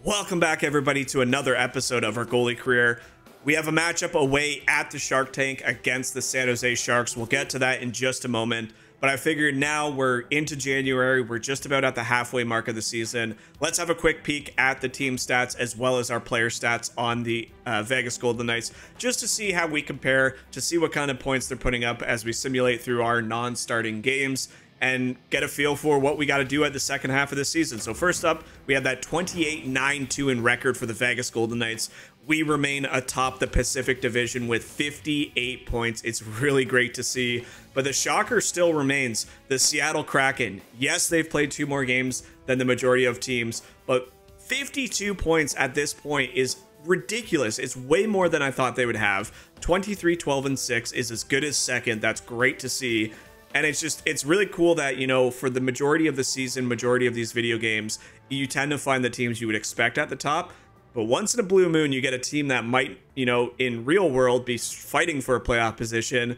Welcome back, everybody, to another episode of our goalie career. We have a matchup away at the Shark Tank against the San Jose Sharks. We'll get to that in just a moment, but I figured now we're into January. We're just about at the halfway mark of the season. Let's have a quick peek at the team stats as well as our player stats on the Vegas Golden Knights, just to see how we compare, to see what kind of points they're putting up as we simulate through our non-starting games and get a feel for what we got to do at the second half of the season. So first up, we have that 28-9-2 in record for the Vegas Golden Knights. We remain atop the Pacific Division with 58 points. It's really great to see. But the shocker still remains the Seattle Kraken. Yes, they've played 2 more games than the majority of teams, but 52 points at this point is ridiculous. It's way more than I thought they would have. 23-12-6 is as good as second. That's great to see. And it's really cool that, you know, for the majority of the season, majority of these video games, you tend to find the teams you would expect at the top. But once in a blue moon, you get a team that might, you know, in real world be fighting for a playoff position.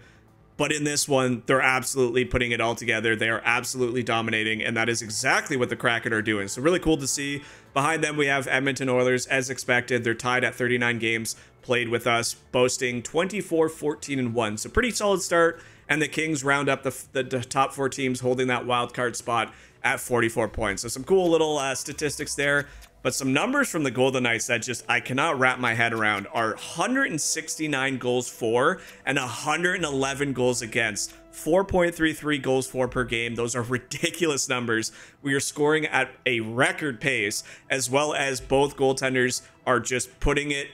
But in this one, they're absolutely putting it all together. They are absolutely dominating. And that is exactly what the Kraken are doing. So really cool to see. Behind them, we have Edmonton Oilers. As expected, they're tied at 39 games played with us, boasting 24-14-1. So pretty solid start. And the Kings round up the top 4 teams holding that wild card spot at 44 points. So some cool little statistics there. But some numbers from the Golden Knights that just I cannot wrap my head around are 169 goals for and 111 goals against. 4.33 goals for per game. Those are ridiculous numbers. We are scoring at a record pace, as well as both goaltenders are just putting it,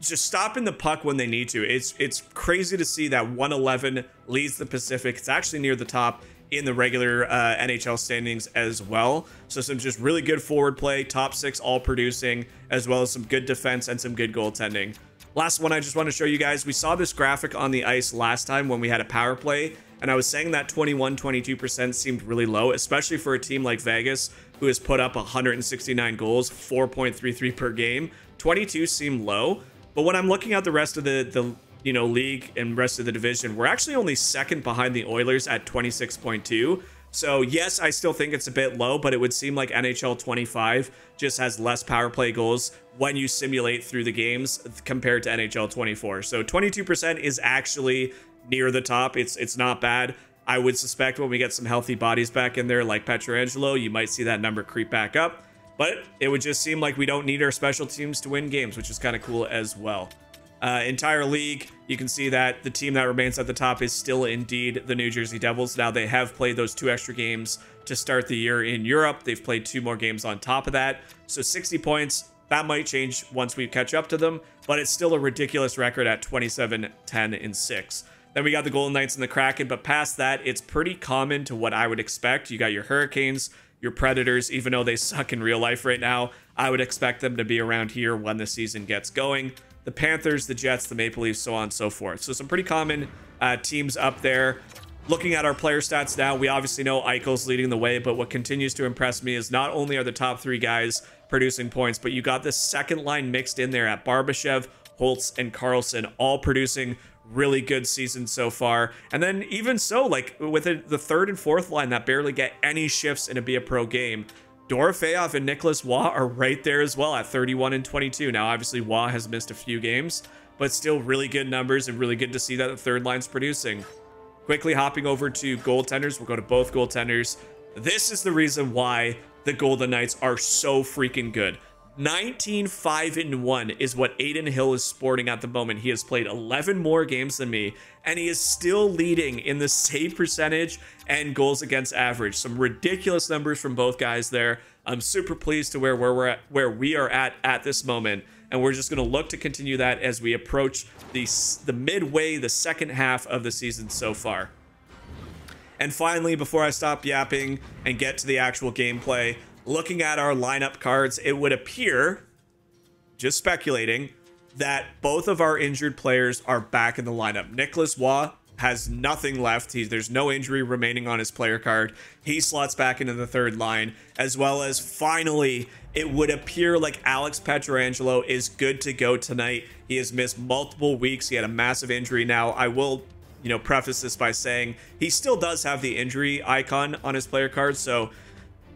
just stopping the puck when they need to. It's crazy to see that 111 leads the Pacific. It's actually near the top in the regular NHL standings as well. So some just really good forward play, top 6 all producing, as well as some good defense and some good goaltending. Last one I just want to show you guys. We saw this graphic on the ice last time when we had a power play, and I was saying that 22% seemed really low, especially for a team like Vegas, who has put up 169 goals, 4.33 per game. 22 seemed low. But when I'm looking at the rest of the league and rest of the division, we're actually only second behind the Oilers at 26.2. So yes, I still think it's a bit low, but it would seem like NHL 25 just has less power play goals when you simulate through the games compared to NHL 24. So 22% is actually near the top. It's not bad. I would suspect when we get some healthy bodies back in there like Pietrangelo, you might see that number creep back up. But it would just seem like we don't need our special teams to win games, which is kind of cool as well. Entire league, you can see that the team that remains at the top is still indeed the New Jersey Devils. Now, they have played those 2 extra games to start the year in Europe. They've played 2 more games on top of that. So 60 points, that might change once we catch up to them, but it's still a ridiculous record at 27-10-6. Then we got the Golden Knights and the Kraken, but past that, it's pretty common to what I would expect. You got your Hurricanes, your Predators, even though they suck in real life right now, I would expect them to be around here when the season gets going. The Panthers, the Jets, the Maple Leafs, so on and so forth. So some pretty common teams up there. Looking at our player stats now, we obviously know Eichel's leading the way, but what continues to impress me is not only are the top 3 guys producing points, but you got this second line mixed in there at Barbashev, Holtz, and Carlson, all producing really good seasons so far. And then even so, like with the third and fourth line that barely get any shifts in a Be a Pro game, Dorofeyev and Nicholas Waugh are right there as well at 31 and 22. Now, obviously, Waugh has missed a few games, but still really good numbers and really good to see that the third line's producing. Quickly hopping over to goaltenders. We'll go to both goaltenders. This is the reason why the Golden Knights are so freaking good. 19-5-1 is what Adin Hill is sporting at the moment. He has played 11 more games than me, and he is still leading in the save percentage and goals against average. Some ridiculous numbers from both guys there. I'm super pleased to where we are at this moment, and we're just going to look to continue that as we approach the midway, the second half of the season so far. And finally, before I stop yapping and get to the actual gameplay, looking at our lineup cards, it would appear, just speculating, that both of our injured players are back in the lineup. Nicholas Waugh has nothing left. There's no injury remaining on his player card. He slots back into the third line, as well as finally, it would appear like Alex Pietrangelo is good to go tonight. He has missed multiple weeks. He had a massive injury. Now, I will, preface this by saying he still does have the injury icon on his player card, so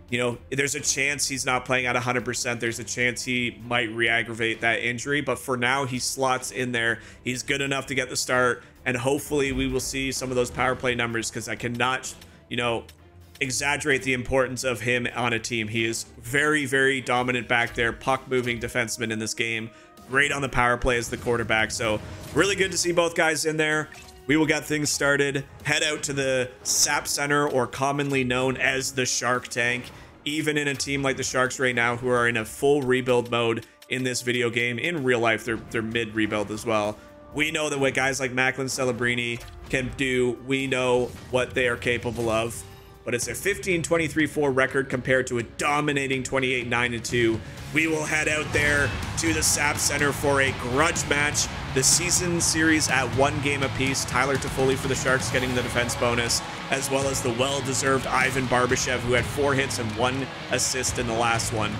You know, there's a chance he's not playing at 100%. There's a chance he might re-aggravate that injury. But for now, he slots in there. He's good enough to get the start. And hopefully we will see some of those power play numbers, because I cannot, you know, exaggerate the importance of him on a team. He is very, very dominant back there, puck-moving defenseman in this game. Great on the power play as the quarterback. So really good to see both guys in there. We will get things started, head out to the SAP Center, or commonly known as the Shark Tank. Even in a team like the Sharks right now, who are in a full rebuild mode in this video game, in real life, they're mid-rebuild as well. We know that what guys like Macklin Celebrini can do. We know what they are capable of. But it's a 15-23-4 record compared to a dominating 28-9-2. We will head out there to the SAP Center for a grudge match. The season series at 1 game apiece. Tyler Toffoli for the Sharks getting the defense bonus, as well as the well-deserved Ivan Barbashev, who had 4 hits and 1 assist in the last one.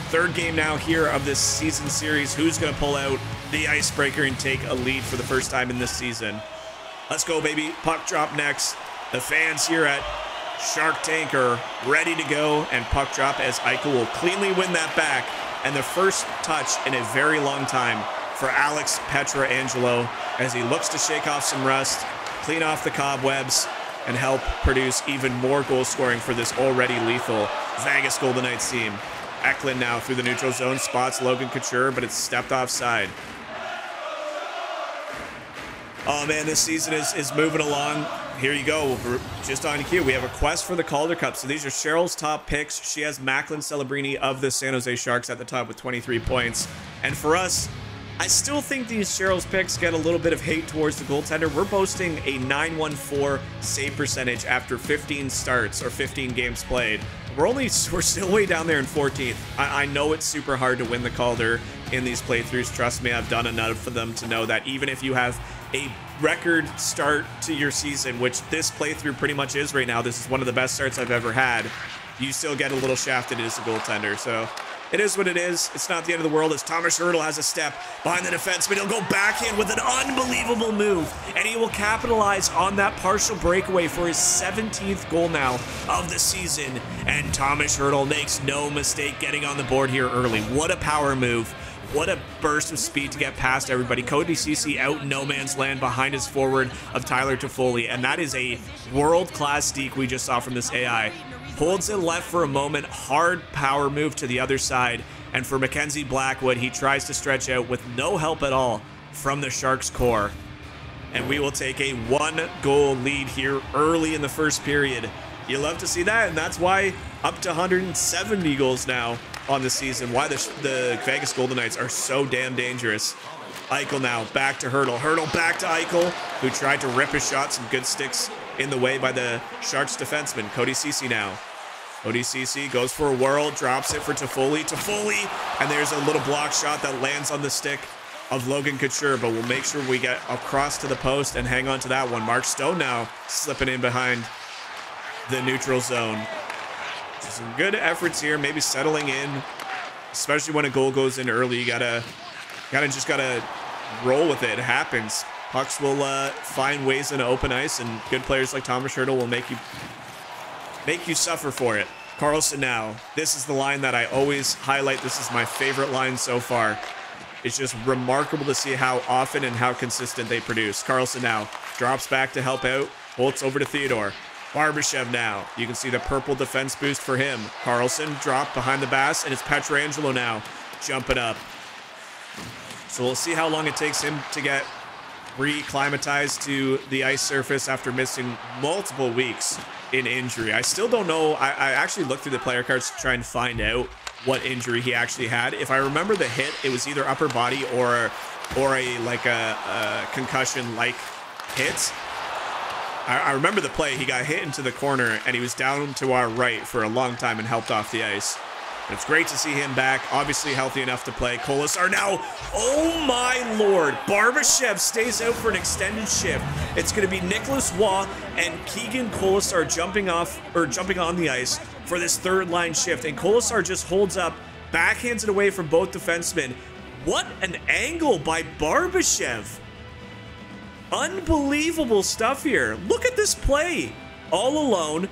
Third game now here of this season series. Who's going to pull out the icebreaker and take a lead for the first time in this season? Let's go, baby. Puck drop next. The fans here at Shark Tank are ready to go, and puck drop as iCUE will cleanly win that back. And the first touch in a very long time for Alex Pietrangelo, as he looks to shake off some rust, clean off the cobwebs, and help produce even more goal scoring for this already lethal Vegas Golden Knights team. Eklund now through the neutral zone, spots Logan Couture, but it's stepped offside. Oh man, this season is moving along. Here you go. We're just on cue. We have a quest for the Calder Cup. So these are Cheryl's top picks. She has Macklin Celebrini of the San Jose Sharks at the top with 23 points. And for us, I still think these Cheryl's picks get a little bit of hate towards the goaltender. We're boasting a 914 save percentage after 15 starts or 15 games played. We're still way down there in 14th. I know it's super hard to win the Calder in these playthroughs. Trust me, I've done enough for them to know that even if you have a record start to your season, which this playthrough pretty much is right now, this is one of the best starts I've ever had, you still get a little shafted as a goaltender. So it is what it is. It's not the end of the world, as Thomas Hertl has a step behind the defenseman. He'll go backhand with an unbelievable move, and he will capitalize on that partial breakaway for his 17th goal now of the season. And Thomas Hertl makes no mistake getting on the board here early. What a power move. What a burst of speed to get past everybody. Cody Ceci out in no man's land behind his forward of Tyler Toffoli, and that is a world-class deke we just saw from this AI. Holds it left for a moment, hard power move to the other side, and for Mackenzie Blackwood, he tries to stretch out with no help at all from the Sharks core. And we will take a 1-goal lead here early in the first period. You love to see that, and that's why up to 170 goals now on the season, why the Vegas Golden Knights are so damn dangerous. Eichel now back to Hertl. Hertl back to Eichel, who tried to rip his shot. Some good sticks in the way by the Sharks defenseman. Cody Ceci now. Cody Ceci goes for a whirl, drops it for Toffoli. Toffoli, and there's a little block shot that lands on the stick of Logan Couture, but we'll make sure we get across to the post and hang on to that one. Mark Stone now slipping in behind the neutral zone. Some good efforts here, maybe settling in, especially when a goal goes in early. You gotta roll with it. It happens. Pucks will find ways into open ice, and good players like Thomas Hertl will make you suffer for it. Carlson now. This is the line that I always highlight. This is my favorite line so far. It's just remarkable to see how often and how consistent they produce. Carlson now drops back to help out. Holtz over to Theodore. Barbashev now. You can see the purple defense boost for him. Carlson dropped behind the bass, and it's Pietrangelo now jumping up. So we'll see how long it takes him to get re-climatized to the ice surface after missing multiple weeks in injury. I still don't know. I actually looked through the player cards to try and find out what injury he actually had. If I remember the hit, it was either upper body or a concussion-like hit. I remember the play. He got hit into the corner, and he was down to our right for a long time and helped off the ice. But it's great to see him back, obviously healthy enough to play. Colasar now, oh my lord, Barbashev stays out for an extended shift. It's going to be Nicholas Waugh and Keegan Colasar jumping on the ice for this third line shift, and Colasar just holds up, backhands it away from both defensemen. What an angle by Barbashev. Unbelievable stuff here. Look at this play. All alone.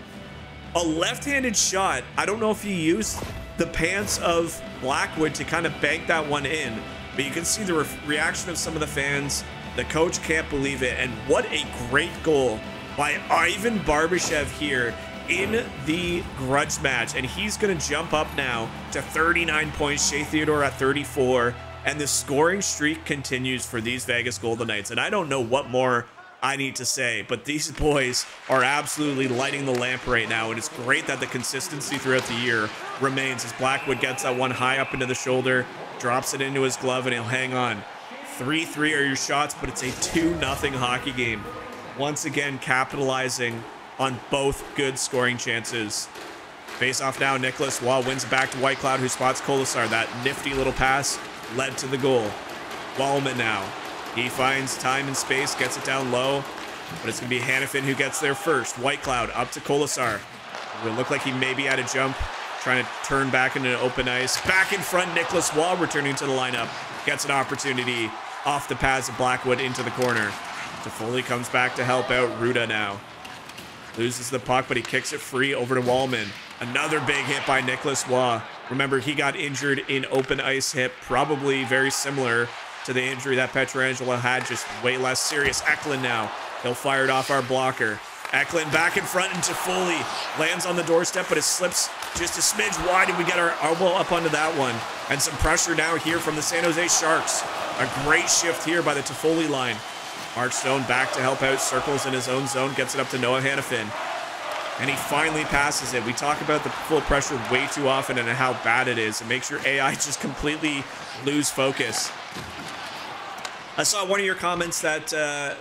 A left-handed shot. I don't know if he used the pants of Blackwood to kind of bank that one in, but you can see the reaction of some of the fans. The coach can't believe it, and what a great goal by Ivan Barbashev here in the grudge match, and he's going to jump up now to 39 points. Shea Theodore at 34, and the scoring streak continues for these Vegas Golden Knights, and I don't know what more I need to say, but these boys are absolutely lighting the lamp right now, and it's great that the consistency throughout the year remains as Blackwood gets that one high up into the shoulder, drops it into his glove, and he'll hang on. 3-3 are your shots, but it's a 2-0 hockey game. Once again, capitalizing on both good scoring chances. Face off now, Nicholas Waugh wins it back to Whitecloud, who spots Corsair. That nifty little pass led to the goal. Wallman now. He finds time and space, gets it down low, but it's going to be Hannafin who gets there first. Whitecloud up to Corsair. It will look like he maybe had a jump, trying to turn back into open ice. Back in front, Nicholas Waugh returning to the lineup. Gets an opportunity off the pads of Blackwood into the corner. Toffoli comes back to help out Ruda now. Loses the puck, but he kicks it free over to Wallman. Another big hit by Nicholas Waugh. Remember, he got injured in open ice hip, probably very similar to the injury that Pietrangelo had, just way less serious. Eklund now. He'll fire it off our blocker. Eklund back in front, and Toffoli lands on the doorstep, but it slips just a smidge wide, and we get our elbow up onto that one. And some pressure now here from the San Jose Sharks. A great shift here by the Toffoli line. Mark Stone back to help out, circles in his own zone, gets it up to Noah Hannafin. And he finally passes it. We talk about the full pressure way too often and how bad it is. It makes your AI just completely lose focus. I saw one of your comments that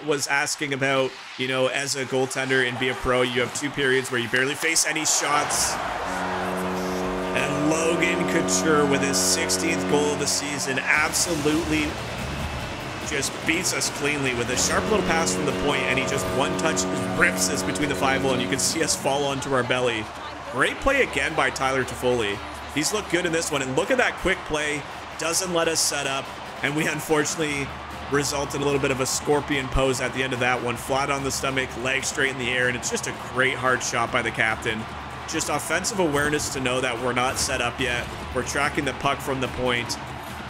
was asking about, you know, as a goaltender in Be a Pro, you have 2 periods where you barely face any shots. And Logan Couture with his 16th goal of the season absolutely just beats us cleanly with a sharp little pass from the point, and he just one touch rips us between the 5-hole, and you can see us fall onto our belly. Great play again by Tyler Toffoli. He's looked good in this one, and look at that quick play. Doesn't let us set up, and we unfortunately result in a little bit of a scorpion pose at the end of that one. Flat on the stomach, leg straight in the air, and it's just a great hard shot by the captain. Just offensive awareness to know that we're not set up yet. We're tracking the puck from the point,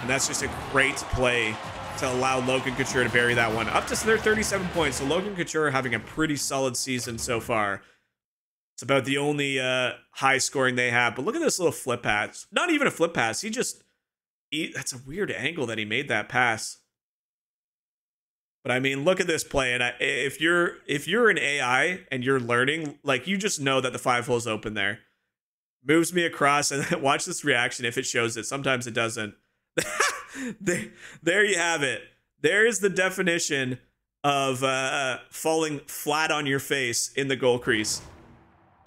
and that's just a great play to allow Logan Couture to bury that one. Up to their 37 points, so Logan Couture having a pretty solid season so far. It's about the only high scoring they have, but look at this little flip pass. Not even a flip pass, that's a weird angle that he made that pass. But I mean, look at this play, and if you're an AI and you're learning, like, you just know that the 5-hole's open there. Moves me across, and watch this reaction if it shows it. Sometimes it doesn't. There you have it. There is the definition of falling flat on your face in the goal crease.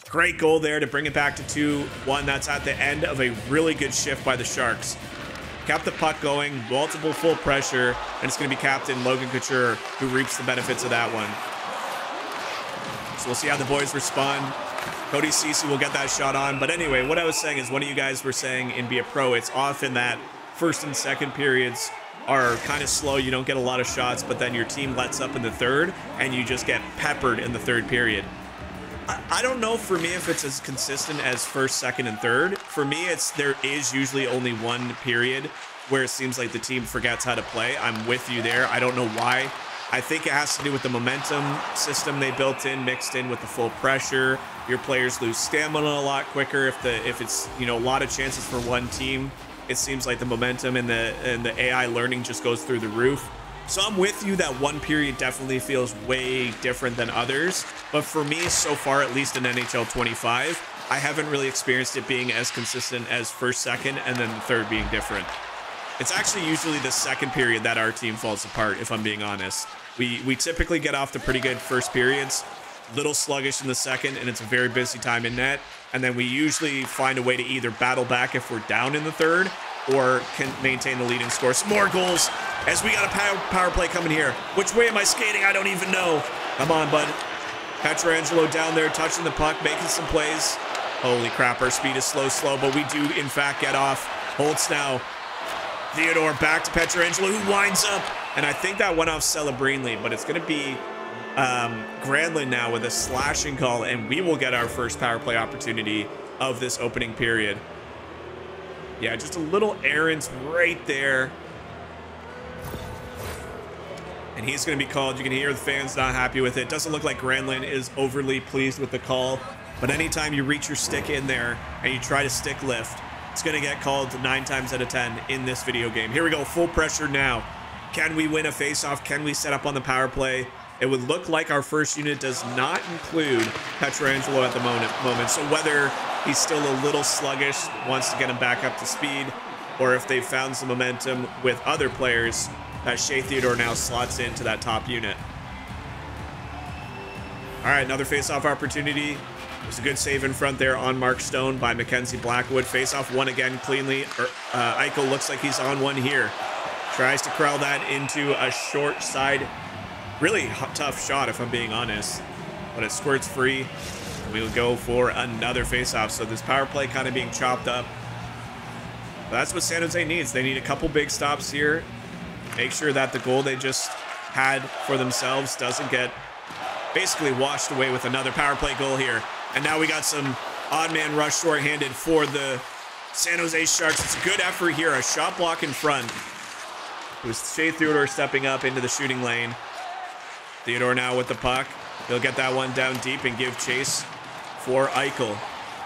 Great goal there to bring it back to 2-1. That's at the end of a really good shift by the Sharks. Kept the puck going, multiple full pressure, and it's going to be Captain Logan Couture who reaps the benefits of that one. So we'll see how the boys respond. Cody Ceci will get that shot on. But anyway, what I was saying is, one of you guys were saying in Be a Pro, it's often that first and second periods are kind of slow. You don't get a lot of shots, but then your team lets up in the third, and you just get peppered in the third period. I don't know for me if it's as consistent as first, second, and third. For me, there is usually only one period where it seems like the team forgets how to play. I'm with you there. I don't know why. I think it has to do with the momentum system they built in, mixed in with the full pressure. Your players lose stamina a lot quicker if it's, you know, a lot of chances for one team. It seems like the momentum and the AI learning just goes through the roof. So I'm with you that one period definitely feels way different than others. But for me, so far, at least in NHL 25, I haven't really experienced it being as consistent as first, second, and then the third being different. It's actually usually the second period that our team falls apart, if I'm being honest. We typically get off to pretty good first periods, little sluggish in the second, and it's a very busy time in net. And then we usually find a way to either battle back if we're down in the third, or can maintain the lead and score some more goals, as we got a power play coming here. Which way am I skating? I don't even know. Come on, bud. Pietrangelo down there touching the puck, making some plays. Holy crap, our speed is slow, but we do, in fact, get off. Holtz now. Theodore back to Pietrangelo, who winds up. And I think that went off Celebrini, but it's going to be Granlund now with a slashing call, and we will get our first power play opportunity of this opening period. Yeah, just a little errant right there. And he's going to be called. You can hear the fans not happy with it. Doesn't look like Granlund is overly pleased with the call. But anytime you reach your stick in there and you try to stick lift, it's going to get called 9 times out of 10 in this video game. Here we go. Full pressure now. Can we win a faceoff? Can we set up on the power play? It would look like our first unit does not include Pietrangelo at the moment. So whether he's still a little sluggish, wants to get him back up to speed, or if they've found some momentum with other players, Shea Theodore now slots into that top unit. All right, another face-off opportunity. There's a good save in front there on Mark Stone by Mackenzie Blackwood. Face-off one again cleanly. iCUE looks like he's on one here. Tries to corral that into a short side. Really tough shot, if I'm being honest. But it squirts free. We'll go for another face-off. So this power play kind of being chopped up. But that's what San Jose needs. They need a couple big stops here. Make sure that the goal they just had for themselves doesn't get basically washed away with another power play goal here. And now we got some odd man rush short-handed for the San Jose Sharks. It's a good effort here. A shot block in front. It was Shea Theodore stepping up into the shooting lane. Theodore now with the puck. He'll get that one down deep and give chase for Eichel.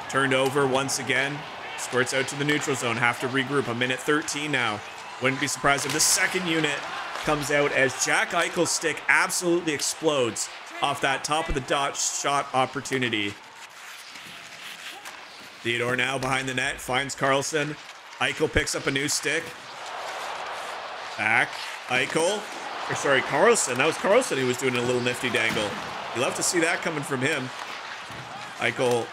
Turned over once again. Squirts out to the neutral zone. Have to regroup. A minute 13 now. Wouldn't be surprised if the second unit comes out as Jack Eichel's stick absolutely explodes off that top of the dot shot opportunity. Theodore now behind the net. Finds Carlson. Eichel picks up a new stick. Back. Eichel. Or sorry, Carlson. That was Carlson who was doing a little nifty dangle. You love to see that coming from him. Eichel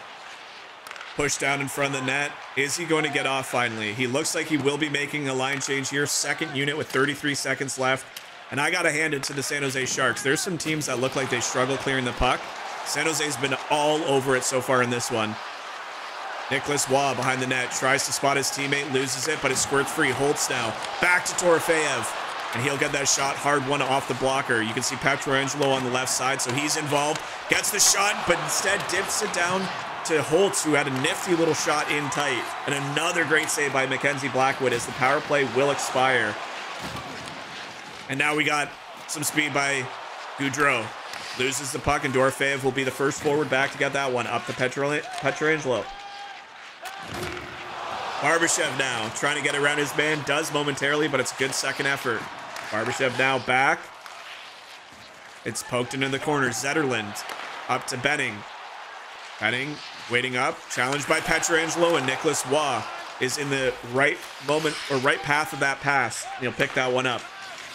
pushed down in front of the net. Is he going to get off finally? He looks like he will be making a line change here. Second unit with 33 seconds left. And I got to hand it to the San Jose Sharks. There's some teams that look like they struggle clearing the puck. San Jose's been all over it so far in this one. Nicholas Waugh behind the net. Tries to spot his teammate. Loses it, but it squirts free. Holtz now. Back to Torofeyev. And he'll get that shot, hard one off the blocker. You can see Pietrangelo on the left side, so he's involved. Gets the shot, but instead dips it down to Holtz, who had a nifty little shot in tight. And another great save by Mackenzie Blackwood as the power play will expire. And now we got some speed by Gaudreau. Loses the puck, and Dorofeyev will be the first forward back to get that one up to Pietrangelo. Barbashev now trying to get around his man. Does momentarily, but it's a good second effort. Barbashev now back. It's poked into the corner. Zetterlund up to Benning. Benning waiting up. Challenged by Pietrangelo, and Nicholas Waugh is in the right moment or right path of that pass. He'll pick that one up.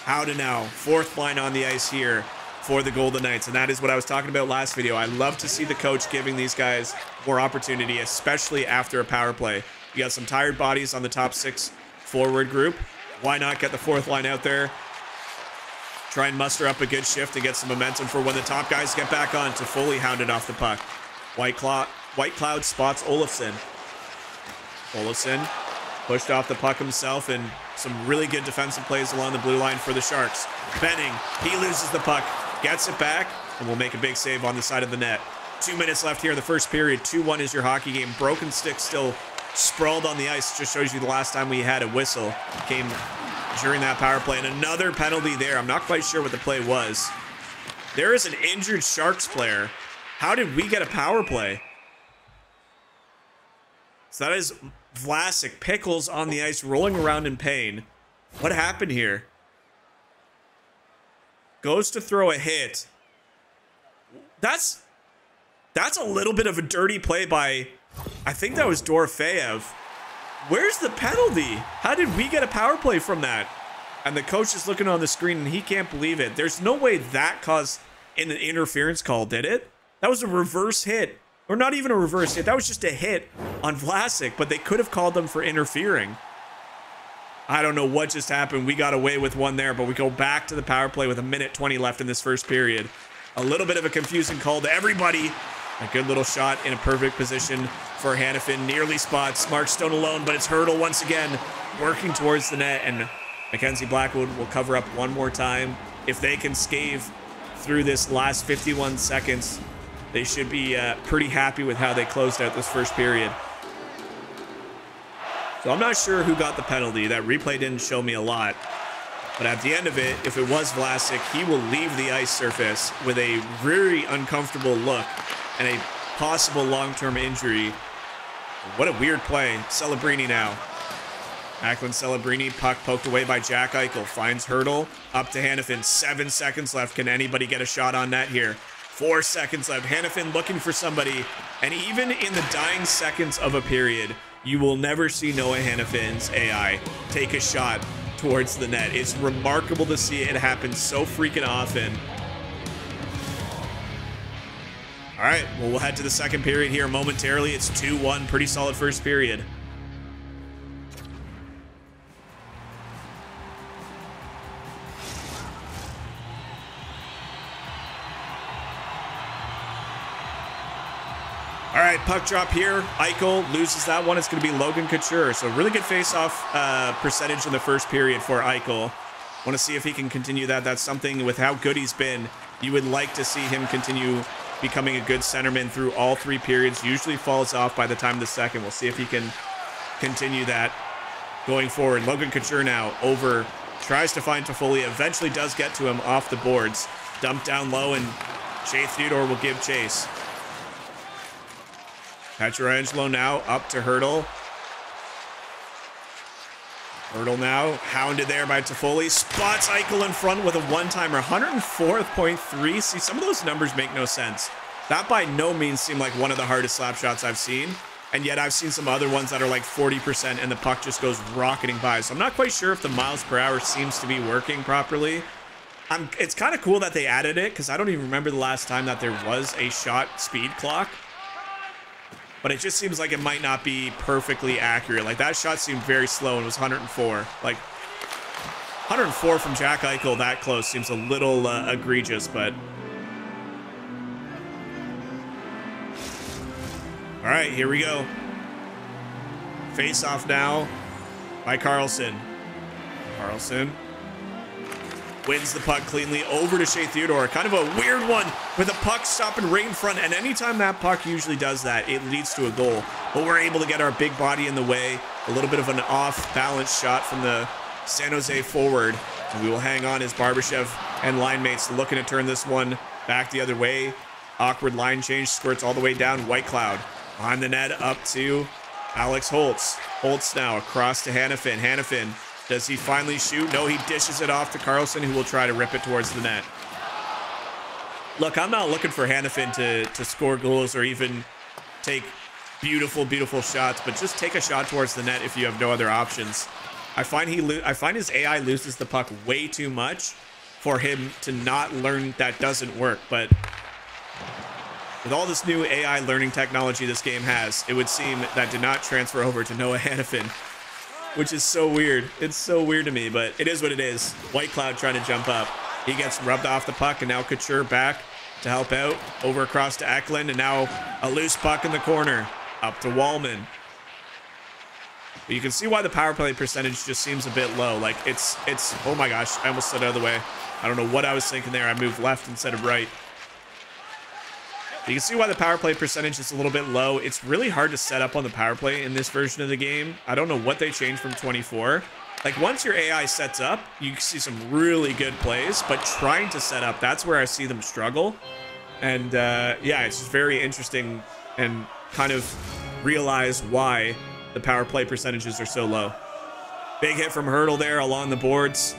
Howden now. Fourth line on the ice here for the Golden Knights. And that is what I was talking about last video. I love to see the coach giving these guys more opportunity, especially after a power play. You got some tired bodies on the top 6 forward group. Why not get the fourth line out there? Try and muster up a good shift and get some momentum for when the top guys get back on to fully hound it off the puck. White Cloud spots Olofsson. Olofsson pushed off the puck himself, and some really good defensive plays along the blue line for the Sharks. Benning, he loses the puck, gets it back, and will make a big save on the side of the net. 2 minutes left here in the first period. 2-1 is your hockey game. Broken stick still sprawled on the ice. Just shows you the last time we had a whistle came during that power play. And another penalty there. I'm not quite sure what the play was. There is an injured Sharks player. How did we get a power play? So that is Vlasic. Pickles on the ice, rolling around in pain. What happened here? Goes to throw a hit. That's a little bit of a dirty play by, I think that was Dorofeyev. Where's the penalty? How did we get a power play from that? And the coach is looking on the screen and he can't believe it. There's no way that caused an interference call, did it? That was a reverse hit. Or not even a reverse hit. That was just a hit on Vlasic, but they could have called them for interfering. I don't know what just happened. We got away with one there, but we go back to the power play with 1:20 left in this first period. A little bit of a confusing call to everybody. A good little shot in a perfect position for Hannafin. Nearly spots Mark Stone alone, but it's Hurdle once again working towards the net, and Mackenzie Blackwood will cover up one more time. If they can scave through this last 51 seconds, they should be pretty happy with how they closed out this first period. So I'm not sure who got the penalty. That replay didn't show me a lot. But at the end of it, if it was Vlasic, he will leave the ice surface with a very uncomfortable look and a possible long-term injury. What a weird play. Celebrini now. Macklin Celebrini, puck poked away by Jack Eichel. Finds Hurdle, up to Hanifin. 7 seconds left. Can anybody get a shot on net here? 4 seconds left. Hanifin looking for somebody. And even in the dying seconds of a period, you will never see Noah Hanifin's AI take a shot towards the net. It's remarkable to see it happen so freaking often. All right, well, we'll head to the second period here momentarily. It's 2-1, pretty solid first period. All right, puck drop here. Eichel loses that one. It's going to be Logan Couture. So really good face-off percentage in the first period for Eichel. Want to see if he can continue that. That's something with how good he's been. You would like to see him continue becoming a good centerman through all 3 periods. Usually falls off by the time of the second. We'll see if he can continue that going forward. Logan Couture now over, tries to find Toffoli. Eventually does get to him off the boards. Dumped down low, and Shea Theodore will give chase. Pietrangelo now up to Hurdle. Hurdle now hounded there by Toffoli. Spots Eichel in front with a one-timer. 104.3. See, some of those numbers make no sense. That by no means seemed like one of the hardest slap shots I've seen. And yet I've seen some other ones that are like 40% and the puck just goes rocketing by. So I'm not quite sure if the miles per hour seems to be working properly. It's kind of cool that they added it because I don't even remember the last time that there was a shot speed clock. But it just seems like it might not be perfectly accurate. Like, that shot seemed very slow and it was 104. Like, 104 from Jack Eichel that close seems a little egregious, but... All right, here we go. Face off now by Carlson. Carlson wins the puck cleanly over to Shea Theodore. Kind of a weird one with a puck stopping right in front. And anytime that puck usually does that, it leads to a goal. But we're able to get our big body in the way. A little bit of an off-balance shot from the San Jose forward. And we will hang on as Barbashev and line mates looking to turn this one back the other way. Awkward line change, squirts all the way down. White Cloud on the net up to Alex Holtz. Holtz now across to Hanifin. Hanifin, does he finally shoot? No, he dishes it off to Carlson, who will try to rip it towards the net. Look, I'm not looking for Hanifin to score goals or even take beautiful, beautiful shots, but just take a shot towards the net if you have no other options. I find his AI loses the puck way too much for him to not learn that doesn't work. But with all this new AI learning technology this game has, it would seem that did not transfer over to Noah Hanifin, which is so weird. It's so weird to me, but it is what it is. White Cloud trying to jump up. He gets rubbed off the puck, and now Couture back to help out. Over across to Eklund, and now a loose puck in the corner. Up to Wallman. But you can see why the power play percentage just seems a bit low. Like, it's oh my gosh, I almost slid out of the way. I don't know what I was thinking there. I moved left instead of right. You can see why the power play percentage is a little bit low. It's really hard to set up on the power play in this version of the game. I don't know what they changed from 24. Like, once your AI sets up, you can see some really good plays, but trying to set up, that's where I see them struggle. And yeah, it's just very interesting and kind of realize why the power play percentages are so low. Big hit from Hurdle there along the boards.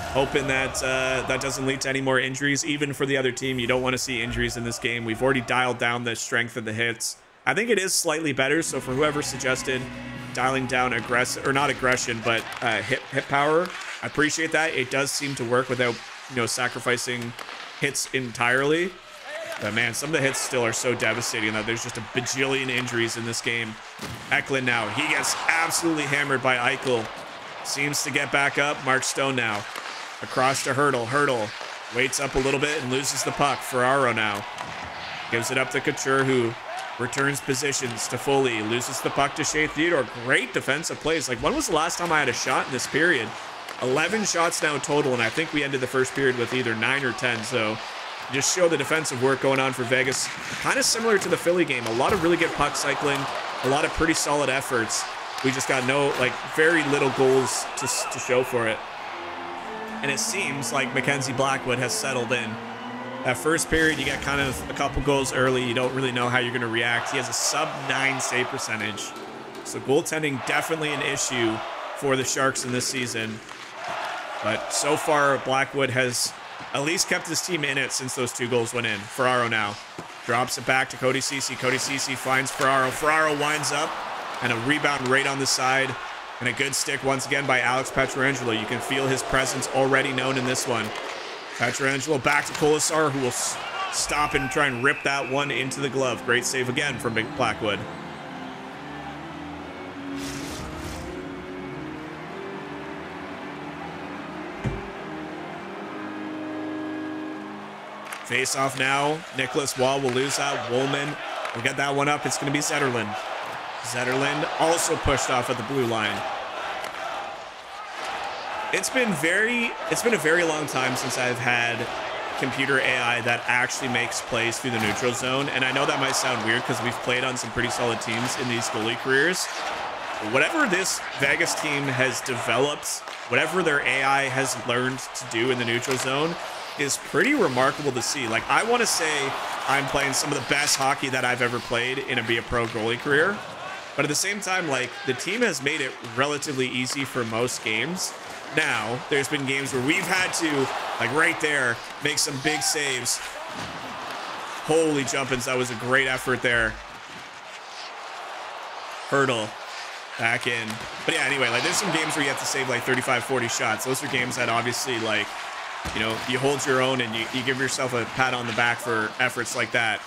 Hoping that that doesn't lead to any more injuries. even for the other team. You don't want to see injuries in this game. We've already dialed down the strength of the hits. I think it is slightly better, so for whoever suggested dialing down aggressive, or not aggression, but hit power, I appreciate that. It does seem to work without, you know, sacrificing hits entirely. But man, some of the hits still are so devastating that there's just a bajillion injuries in this game. Eklund now, he gets absolutely hammered by Eichel. Seems to get back up. Mark Stone now. Across to Hurdle. Hurdle waits up a little bit and loses the puck. Ferraro now gives it up to Couture, who returns positions to Foley. Loses the puck to Shea Theodore. Great defensive plays. Like, when was the last time I had a shot in this period? 11 shots now total, and I think we ended the first period with either 9 or 10. So just show the defensive work going on for Vegas. Kind of similar to the Philly game. A lot of really good puck cycling, a lot of pretty solid efforts. We just got very little goals to show for it. And it seems like Mackenzie Blackwood has settled in. That first period, you get kind of a couple goals early. You don't really know how you're going to react. He has a sub-9 save percentage. So goaltending definitely an issue for the Sharks in this season. But so far, Blackwood has at least kept his team in it since those 2 goals went in. Ferraro now drops it back to Cody Ceci. Cody Ceci finds Ferraro. Ferraro winds up, and a rebound right on the side. And a good stick once again by Alex Pietrangelo. You can feel his presence already known in this one. Pietrangelo back to Colasar, who will stop and try and rip that one into the glove. Great save again from Blackwood. Face off now. Nicholas Wall will lose that. Woolman will get that one up. It's going to be Zetterlund. Zetterlund also pushed off at the blue line. It's been a very long time since I've had computer AI that actually makes plays through the neutral zone. And I know that might sound weird because we've played on some pretty solid teams in these goalie careers. But whatever this Vegas team has developed, whatever their AI has learned to do in the neutral zone is pretty remarkable to see. Like, I want to say I'm playing some of the best hockey that I've ever played in a pro goalie career. But at the same time, like, the team has made it relatively easy for most games. Now, there's been games where we've had to, like right there, make some big saves. Holy jumpins, that was a great effort there. Hurdle back in. But yeah, anyway, like there's some games where you have to save like 35, 40 shots. Those are games that obviously, like, you know, you hold your own and you give yourself a pat on the back for efforts like that.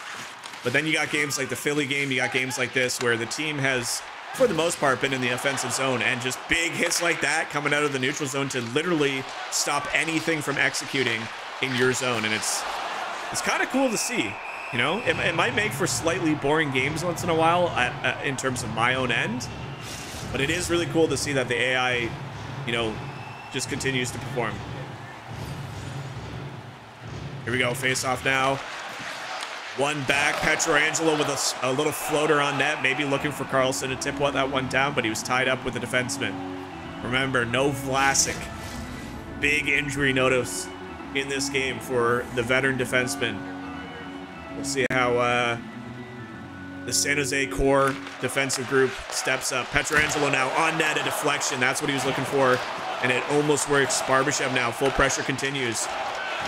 But then you got games like the Philly game, you got games like this where the team has, for the most part, been in the offensive zone, and just big hits like that coming out of the neutral zone to literally stop anything from executing in your zone. And it's kind of cool to see. You know, it might make for slightly boring games once in a while in terms of my own end, but it is really cool to see that the AI, you know, just continues to perform. Here we go, face off now. One back, Pietrangelo with a little floater on net, maybe looking for Carlson to tip that one down, but he was tied up with the defenseman. Remember, no Vlasic. Big injury notice in this game for the veteran defenseman. We'll see how the San Jose core defensive group steps up. Pietrangelo now on net, a deflection. That's what he was looking for, and it almost works. Barbashev now, full pressure continues.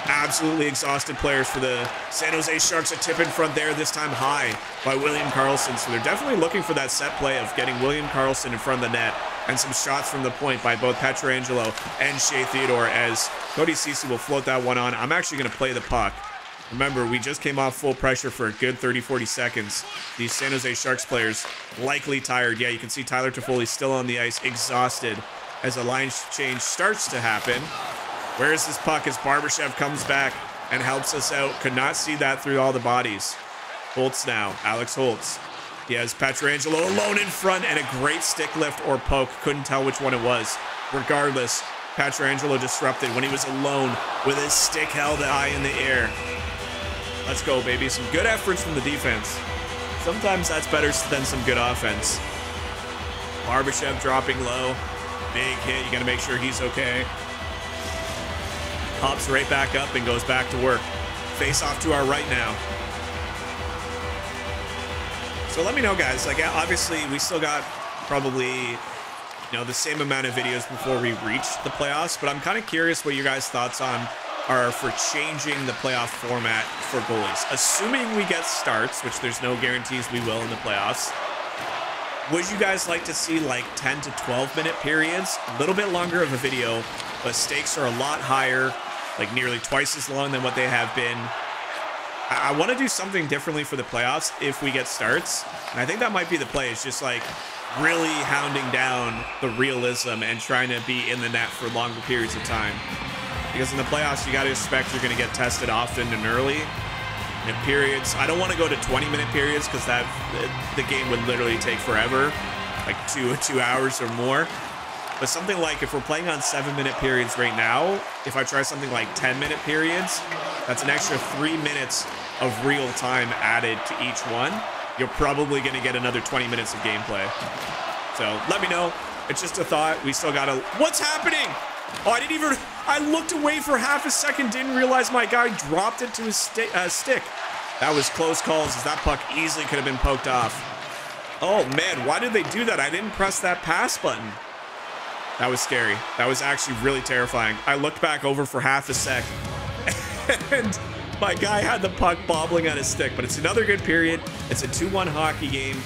Absolutely exhausted players for the San Jose Sharks. A tip in front there, this time high by William Karlsson. So they're definitely looking for that set play of getting William Karlsson in front of the net, and some shots from the point by both Pietrangelo and Shea Theodore, as Cody Ceci will float that one on. I'm actually going to play the puck. Remember, we just came off full pressure for a good 30-40 seconds. These San Jose Sharks players likely tired. Yeah, you can see Tyler Toffoli still on the ice, exhausted, as a line change starts to happen. Where's this puck as Barbashev comes back and helps us out? Could not see that through all the bodies. Holtz now, Alex Holtz. He has Pietrangelo alone in front, and a great stick lift or poke. Couldn't tell which one it was. Regardless, Pietrangelo disrupted when he was alone with his stick held high in the air. Let's go, baby. Some good efforts from the defense. Sometimes that's better than some good offense. Barbashev dropping low. Big hit. You got to make sure he's okay. Hops right back up and goes back to work. Face off to our right now. So let me know, guys. Like, obviously, we still got probably, you know, the same amount of videos before we reach the playoffs, but I'm kind of curious what your guys' thoughts are for changing the playoff format for goalies. Assuming we get starts, which there's no guarantees we will in the playoffs, would you guys like to see like 10 to 12 minute periods? A little bit longer of a video, but stakes are a lot higher, like nearly twice as long than what they have been. I want to do something differently for the playoffs if we get starts, and I think that might be the play. It's just like really hounding down the realism and trying to be in the net for longer periods of time. Because in the playoffs, you got to expect you're going to get tested often and early. In periods, I don't want to go to 20-minute periods because that the game would literally take forever, like two hours or more. But something like if we're playing on 7-minute periods right now, if I try something like 10-minute periods, That's an extra 3 minutes of real time added to each one. You're probably going to get another 20 minutes of gameplay. So let me know. It's just a thought. We still got to... What's happening? Oh, I didn't even... I looked away for half a second, didn't realize my guy dropped it to his stick. That was close calls, as that puck easily could have been poked off. Oh, man, why did they do that? I didn't press that pass button. That was scary. That was actually really terrifying. I looked back over for half a sec, and my guy had the puck bobbling on his stick, but it's another good period. It's a 2-1 hockey game.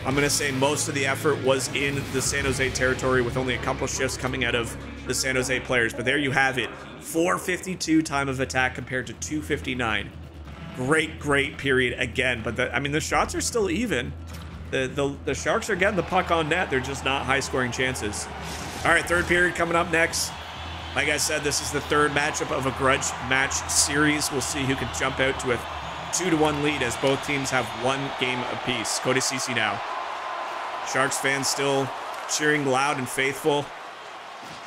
I'm going to say most of the effort was in the San Jose territory with only a couple shifts coming out of the San Jose players. But there you have it. 4:52 time of attack compared to 2:59. Great period again. But I mean, the shots are still even. The Sharks are getting the puck on net. They're just not high-scoring chances. All right, third period coming up next. Like I said, this is the third matchup of a grudge match series. We'll see who can jump out to a 2-1 lead as both teams have one game apiece. Cody Ceci now. Sharks fans still cheering loud and faithful,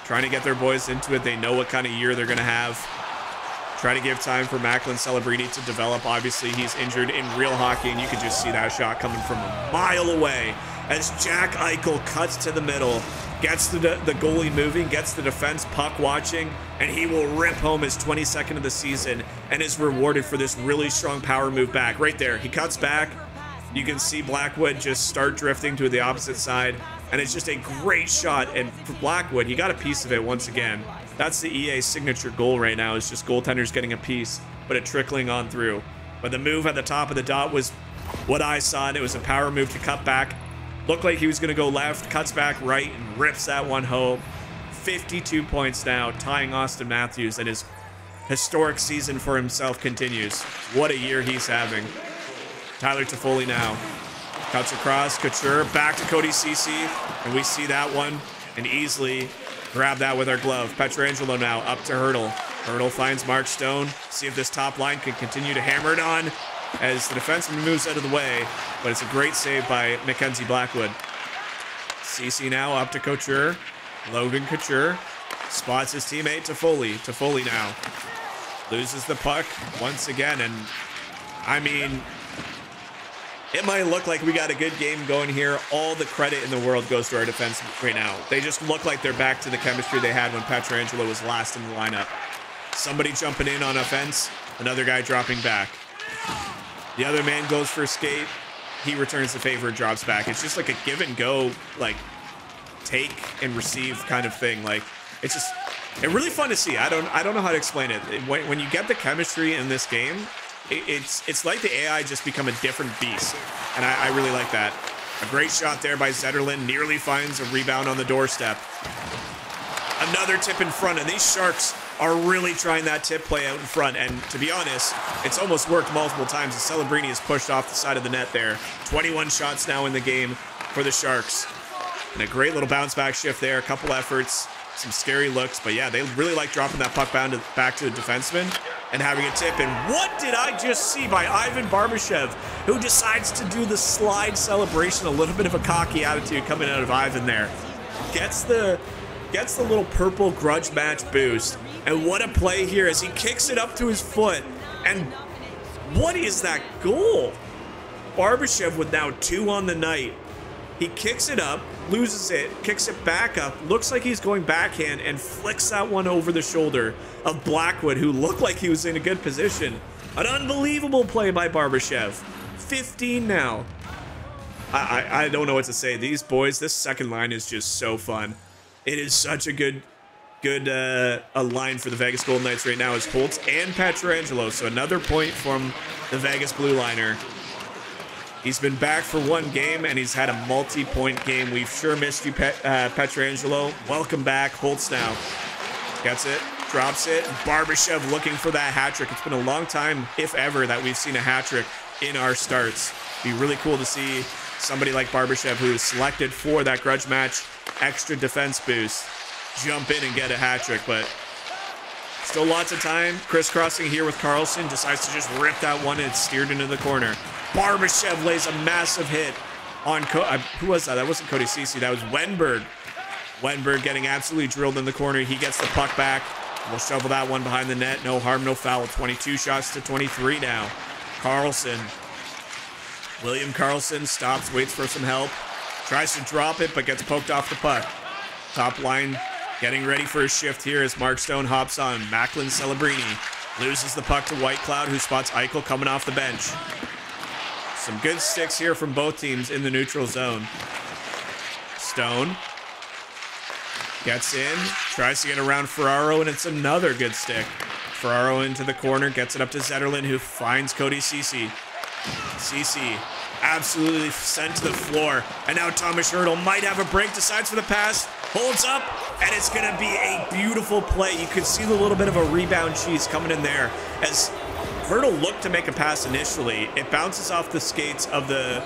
trying to get their boys into it. They know what kind of year they're going to have. Try to give time for Macklin Celebrini to develop. Obviously, he's injured in real hockey, and you can just see that shot coming from a mile away as Jack Eichel cuts to the middle, gets the goalie moving, gets the defense puck watching, and he will rip home his 22nd of the season and is rewarded for this really strong power move back. Right there, he cuts back. You can see Blackwood just start drifting to the opposite side, and it's just a great shot. And for Blackwood, he got a piece of it once again. That's the EA signature goal right now, is just goaltenders getting a piece, but it trickling on through. But the move at the top of the dot was what I saw, and it was a power move to cut back. Looked like he was going to go left, cuts back right, and rips that one home. 52 points now, tying Austin Matthews, and his historic season for himself continues. What a year he's having. Tyler Toffoli now. Cuts across, Couture, back to Cody Ceci, and we see that one, and easily grab that with our glove. Pietrangelo now up to Hurdle. Hurdle finds Mark Stone. See if this top line can continue to hammer it on as the defenseman moves out of the way, but it's a great save by Mackenzie Blackwood. Ceci now up to Couture. Logan Couture spots his teammate Toffoli. Toffoli now loses the puck once again, and I mean, it might look like we got a good game going here. All the credit in the world goes to our defense right now. They just look like they're back to the chemistry they had when Pietrangelo was last in the lineup. Somebody jumping in on offense, another guy dropping back. The other man goes for a skate. He returns the favor and drops back. It's just like a give and go, like take and receive kind of thing. Like it's really fun to see. I don't know how to explain it. When you get the chemistry in this game, it's like the AI just become a different beast, and I really like that. A great shot there by Zetterlund, nearly finds a rebound on the doorstep. Another tip in front, and these Sharks are really trying that tip play out in front, and to be honest, it's almost worked multiple times. The Celebrini is pushed off the side of the net there. 21 shots now in the game for the Sharks, and a great little bounce back shift there. A couple efforts, some scary looks, but yeah, they really like dropping that puck back to the defenseman and having a tip. And what did I just see by Ivan Barbashev, who decides to do the slide celebration? A little bit of a cocky attitude coming out of Ivan there. Gets the little purple grudge match boost. And what a play here as he kicks it up to his foot. And what is that goal? Barbashev with now 2 on the night. He kicks it up, loses it, kicks it back up, looks like he's going backhand, and flicks that one over the shoulder of Blackwood, who looked like he was in a good position. An unbelievable play by Barbashev. 15 now. I don't know what to say. These boys, this second line is just so fun. It is such a good a line for the Vegas Golden Knights right now, is Holtz and Pietrangelo. So another point from the Vegas Blue Liner. He's been back for one game, and he's had a multi-point game. We've sure missed you, Pietrangelo. Welcome back. Holtz now gets it, drops it. Barbashev looking for that hat trick. It's been a long time, if ever, that we've seen a hat trick in our starts. Be really cool to see somebody like Barbashev, who is selected for that grudge match extra defense boost, jump in and get a hat trick. But still lots of time. Crisscrossing here with Carlson, decides to just rip that one, and it's steered into the corner. Barbashev lays a massive hit on who was that? That wasn't Cody Ceci. That was Wenberg. Wenberg getting absolutely drilled in the corner. He gets the puck back. We'll shovel that one behind the net. No harm, no foul. 22 shots to 23 now. Carlson. William Carlson stops, waits for some help. Tries to drop it, but gets poked off the puck. Top line getting ready for a shift here as Mark Stone hops on. Macklin Celebrini loses the puck to White Cloud, who spots Eichel coming off the bench. Some good sticks here from both teams in the neutral zone. Stone gets in, tries to get around Ferraro, and it's another good stick. Ferraro into the corner, gets it up to Zetterlund, who finds Cody Ceci. Ceci absolutely sent to the floor, and now Thomas Hertl might have a break, decides for the pass, holds up, and it's going to be a beautiful play. You could see the little bit of a rebound cheese coming in there as Hertl looked to make a pass initially. It bounces off the skates of the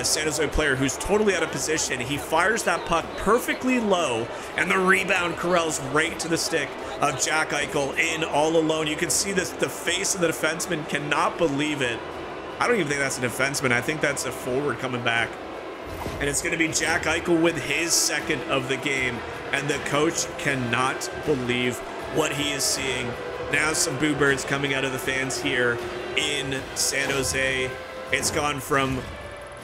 San Jose player who's totally out of position. He fires that puck perfectly low, and the rebound corrals right to the stick of Jack Eichel in all alone. You can see this, the face of the defenseman cannot believe it. I don't even think that's a defenseman. I think that's a forward coming back. And it's going to be Jack Eichel with his second of the game, and the coach cannot believe what he is seeing. Now some boo birds coming out of the fans here in San Jose. It's gone from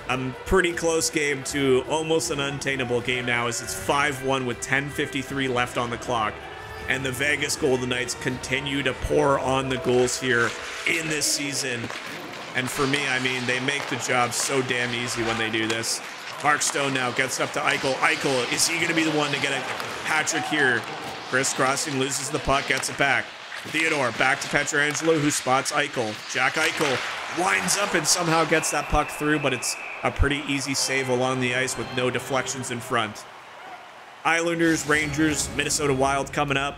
a pretty close game to almost an untainable game now, as it's 5-1 with 10:53 left on the clock. And the Vegas Golden Knights continue to pour on the goals here in this season. And for me, I mean, they make the job so damn easy when they do this. Mark Stone now gets up to Eichel. Eichel, is he going to be the one to get a hat trick here? Crisscrossing, loses the puck, gets it back. Theodore back to Pietrangelo, who spots Eichel. Jack Eichel winds up and somehow gets that puck through, but it's a pretty easy save along the ice with no deflections in front. Islanders, Rangers, Minnesota Wild coming up.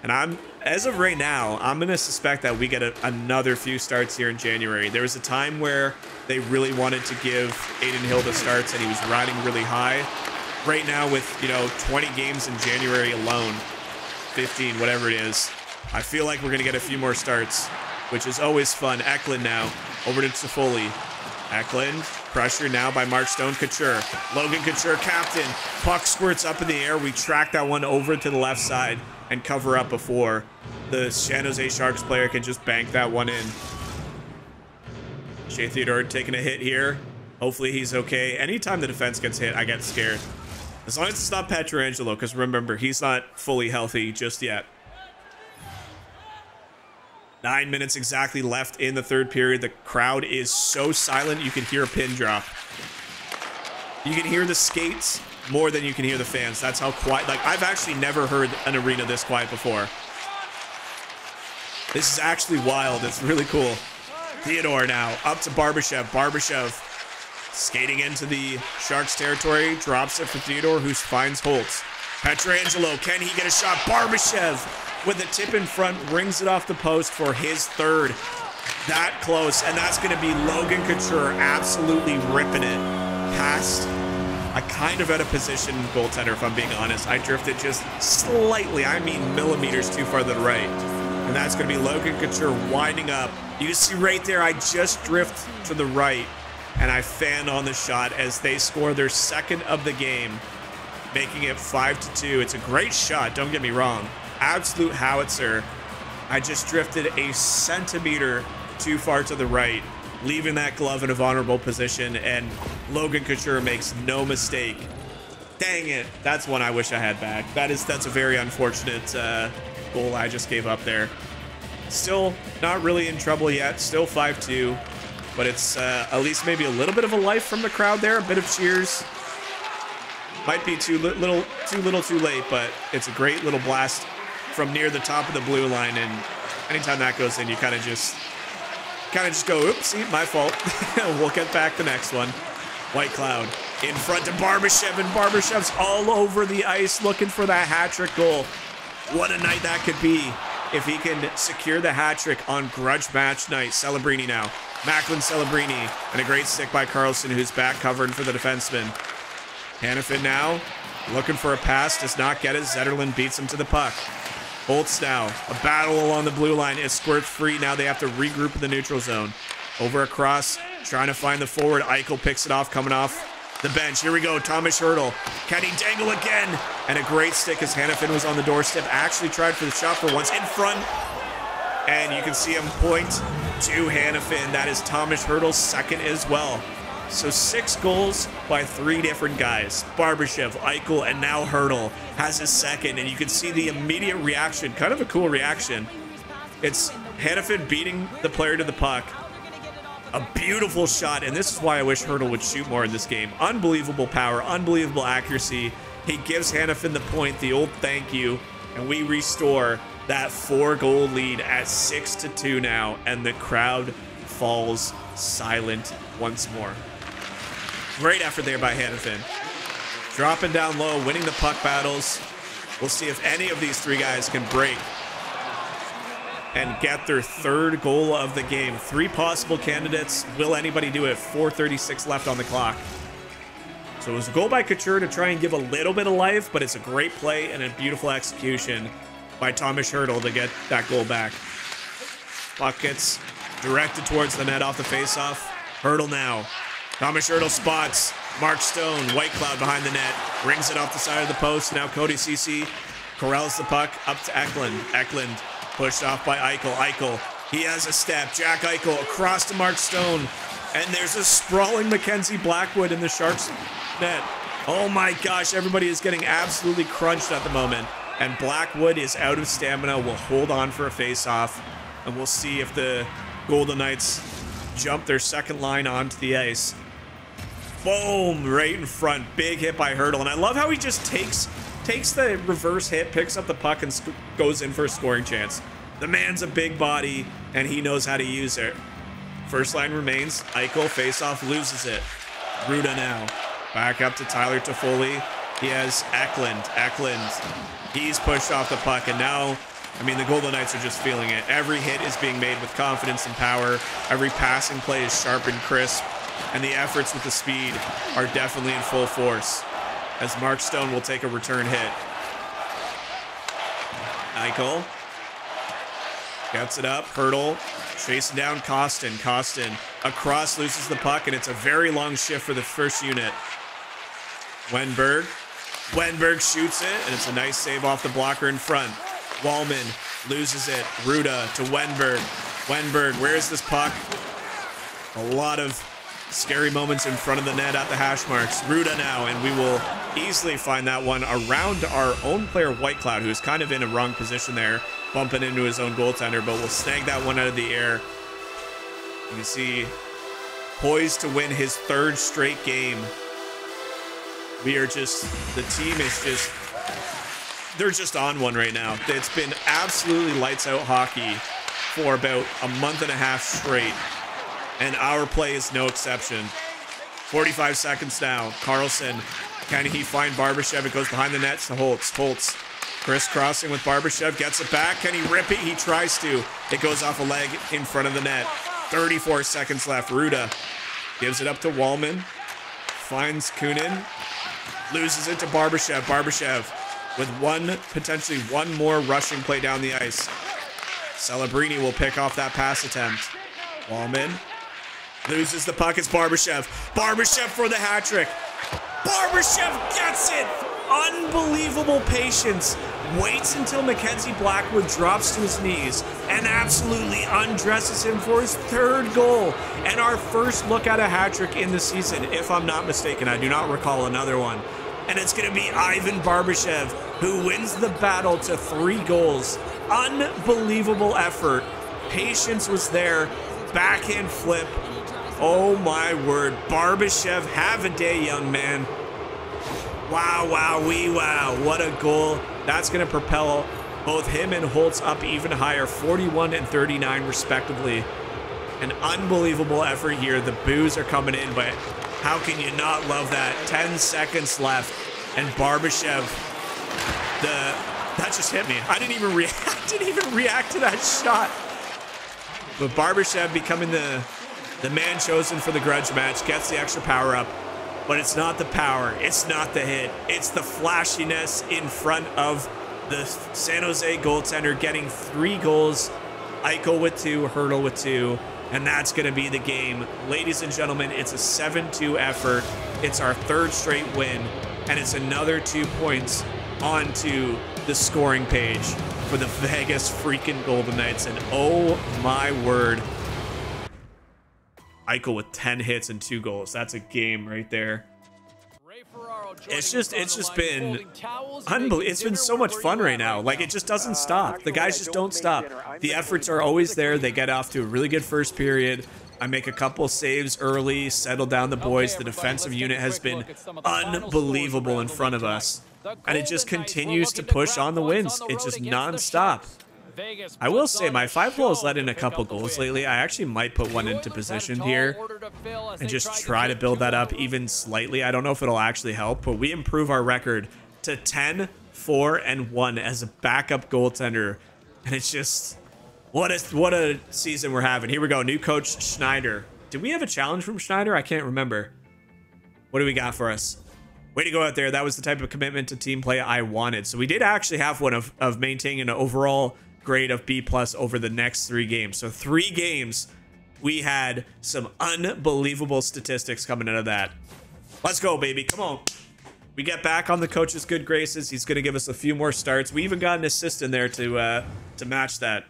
And as of right now, I'm going to suspect that we get another few starts here in January. There was a time where they really wanted to give Aiden Hill the starts, and he was riding really high. Right now with, 20 games in January alone, 15, whatever it is, I feel like we're going to get a few more starts, which is always fun. Eklund now over to Toffoli. Eklund, pressure now by Mark Stone. Couture, Logan Couture, captain. Puck squirts up in the air. We track that one over to the left side and cover up before the San Jose Sharks player can just bank that one in. Shea Theodore taking a hit here. Hopefully he's okay. Anytime the defense gets hit, I get scared. As long as it's not Pietrangelo, because remember, he's not fully healthy just yet. 9 minutes exactly left in the third period. The crowd is so silent, you can hear a pin drop. You can hear the skates more than you can hear the fans. That's how quiet. Like, I've actually never heard an arena this quiet before. This is actually wild. It's really cool. Theodore now up to Barbashev. Barbashev skating into the Sharks territory. Drops it for Theodore, who finds Holtz. Pietrangelo, can he get a shot? Barbashev with a tip in front, rings it off the post for his third. That close, and that's going to be Logan Couture absolutely ripping it past a kind of out of position goaltender, if I'm being honest. I drifted just slightly, I mean millimeters too far to the right. And that's going to be Logan Couture winding up. You can see right there, I just drift to the right, and I fan on the shot as they score their second of the game, making it 5-2. It's a great shot, don't get me wrong. Absolute howitzer. I just drifted a centimeter too far to the right, leaving that glove in a vulnerable position, and Logan Couture makes no mistake. Dang it, that's one I wish I had back. That's a very unfortunate goal I just gave up there. Still not really in trouble yet, still 5-2, but it's at least maybe a little bit of a life from the crowd there, a bit of cheers. Might be too little too late, but it's a great little blast from near the top of the blue line, and anytime that goes in, you kind of just go, oopsie, my fault. We'll get back the next one. White Cloud in front to Barbashev, and Barbashev's all over the ice looking for that hat-trick goal. What a night that could be if he can secure the hat-trick on grudge match night. Celebrini now. Macklin Celebrini, and a great stick by Carlson, who's back covering for the defenseman. Hannafin now looking for a pass, does not get it. Zetterlund beats him to the puck. Holtz now, a battle along the blue line. It squirts free. Now they have to regroup in the neutral zone. Over across, trying to find the forward. Eichel picks it off, coming off the bench. Here we go. Thomas Hurdle. Can he dangle again? And a great stick as Hannafin was on the doorstep. Actually tried for the shot for once in front. And you can see him point to Hannafin. That is Thomas Hurdle's second as well. So 6 goals by 3 different guys. Barbashev, iCUE, and now Hurdle has his second. And you can see the immediate reaction. Kind of a cool reaction. It's Hannafin beating the player to the puck. A beautiful shot. And this is why I wish Hurdle would shoot more in this game. Unbelievable power. Unbelievable accuracy. He gives Hannafin the point. The old thank you. And we restore that 4-goal lead at 6-2 now. And the crowd falls silent once more. Great effort there by Hannafin. Dropping down low, winning the puck battles. We'll see if any of these 3 guys can break and get their 3rd goal of the game. 3 possible candidates. Will anybody do it? 4:36 left on the clock. So it was a goal by Couture to try and give a little bit of life, but it's a great play and a beautiful execution by Thomas Hurdle to get that goal back. Puck gets directed towards the net off the faceoff. Hurdle now. Thomas Hurdle spots Mark Stone. White Cloud behind the net. Brings it off the side of the post. Now Cody Ceci corrals the puck up to Eklund. Eklund pushed off by Eichel. Eichel, he has a step. Jack Eichel across to Mark Stone. And there's a sprawling Mackenzie Blackwood in the Sharks net. Oh my gosh, everybody is getting absolutely crunched at the moment. And Blackwood is out of stamina. Will hold on for a face-off. And we'll see if the Golden Knights jump their second line onto the ice. Boom, right in front. Big hit by Hurdle. And I love how he just takes the reverse hit, picks up the puck, and goes in for a scoring chance. The man's a big body, and he knows how to use it. First line remains. Eichel, face-off, loses it. Ruda now. Back up to Tyler Toffoli. He has Eklund. Eklund, he's pushed off the puck, and now, I mean, the Golden Knights are just feeling it. Every hit is being made with confidence and power. Every passing play is sharp and crisp. And the efforts with the speed are definitely in full force, as Mark Stone will take a return hit. Eichel gets it up. Hurdle chasing down Costin. Costin across, loses the puck, and it's a very long shift for the first unit. Wenberg shoots it, and it's a nice save off the blocker in front. Wallman loses it. Ruda to Wenberg. Wenberg, where is this puck? A lot of scary moments in front of the net at the hash marks. Ruda now, and we will easily find that one around our own player, White Cloud, who's kind of in a wrong position there, bumping into his own goaltender, but we'll snag that one out of the air. You can see, poised to win his 3rd straight game. We are just, the team is just, they're just on one right now. It's been absolutely lights out hockey for about a month and a half straight. And our play is no exception. 45 seconds now. Carlson, can he find Barbashev? It goes behind the net to Holtz. Holtz crisscrossing with Barbashev. Gets it back. Can he rip it? He tries to. It goes off a leg in front of the net. 34 seconds left. Ruda gives it up to Wallman. Finds Kunin. Loses it to Barbashev. Barbashev with potentially one more rushing play down the ice. Celebrini will pick off that pass attempt. Wallman loses the puck. It's Barbashev. Barbashev for the hat trick. Barbashev gets it. Unbelievable patience. Waits until Mackenzie Blackwood drops to his knees and absolutely undresses him for his 3rd goal. And our first look at a hat trick in the season, if I'm not mistaken. I do not recall another one. And it's going to be Ivan Barbashev who wins the battle to 3 goals. Unbelievable effort. Patience was there. Backhand flip. Oh my word. Barbashev, have a day, young man. Wow, wow, wee, wow. What a goal. That's going to propel both him and Holtz up even higher, 41 and 39 respectively. An unbelievable effort here. The boos are coming in, but how can you not love that? 10 seconds left, and Barbashev, that just hit me. I didn't even react to that shot. But Barbashev becoming the man chosen for the grudge match, gets the extra power up. But it's not the power, it's not the hit, it's the flashiness in front of the San Jose goaltender, getting 3 goals. Eichel with 2, Hurdle with 2, And that's going to be the game. Ladies and gentlemen, it's a 7-2 effort. It's our third straight win, and it's another 2 points onto the scoring page for the Vegas freaking Golden Knights. And oh my word, iCUE with 10 hits and 2 goals. That's a game right there. It's just been unbelievable. It's been so much fun right now. Like, it just doesn't stop. The guys just don't stop. The efforts are always there. They get off to a really good first period. I make a couple saves early, settle down the boys. The defensive unit has been unbelievable in front of us. And it just continues to push on the wins. It's just non-stop. I will say my 5-hole has let in a couple goals lately. I actually might put one into position here and just try to build that up even slightly. I don't know if it'll actually help, but we improve our record to 10-4-1 as a backup goaltender. And it's just, what a season we're having. Here we go, new coach Schneider. Did we have a challenge from Schneider? I can't remember. What do we got for us? Way to go out there. That was the type of commitment to team play I wanted. So we did actually have one of maintaining an overall grade of B+ over the next 3 games. So 3 games, we had some unbelievable statistics coming out of that. Let's go, baby. Come on. We get back on the coach's good graces. He's going to give us a few more starts. We even got an assist in there to match that.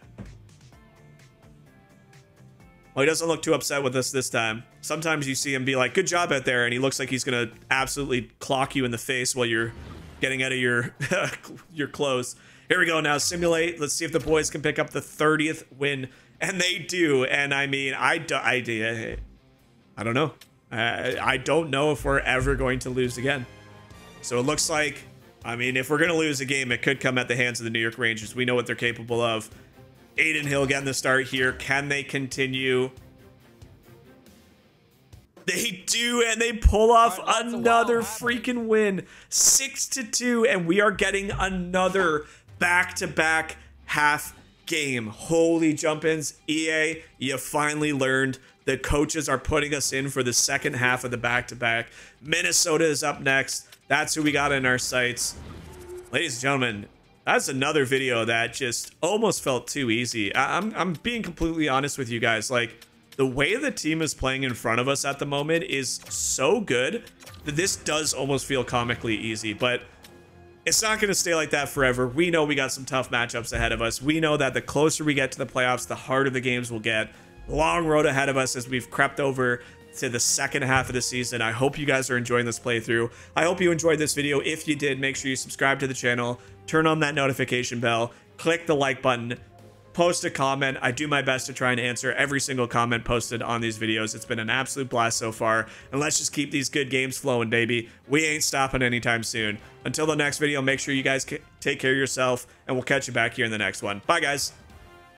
Well, he doesn't look too upset with us this time. Sometimes you see him be like, good job out there, and he looks like he's going to absolutely clock you in the face while you're getting out of your clothes. Here we go now, simulate. Let's see if the boys can pick up the 30th win. And they do. And I mean, I don't know. I don't know if we're ever going to lose again. So it looks like, I mean, if we're going to lose a game, it could come at the hands of the New York Rangers. We know what they're capable of. Aiden Hill getting the start here. Can they continue? They do, and they pull off another freaking win. 6-2, and we are getting another back-to-back half game. Holy jump-ins. EA, you finally learned. The coaches are putting us in for the second half of the back-to-back. Minnesota is up next. That's who we got in our sights. Ladies and gentlemen, that's another video that just almost felt too easy. I'm being completely honest with you guys. Like, the way the team is playing in front of us at the moment is so good that this does almost feel comically easy, but it's not going to stay like that forever. We know we got some tough matchups ahead of us. We know that the closer we get to the playoffs, the harder the games will get. Long road ahead of us as we've crept over to the second half of the season. I hope you guys are enjoying this playthrough. I hope you enjoyed this video. If you did, make sure you subscribe to the channel, turn on that notification bell, click the like button, post a comment. I do my best to try and answer every single comment posted on these videos. It's been an absolute blast so far. And let's just keep these good games flowing, baby. We ain't stopping anytime soon. Until the next video, make sure you guys take care of yourself, and we'll catch you back here in the next one. Bye, guys.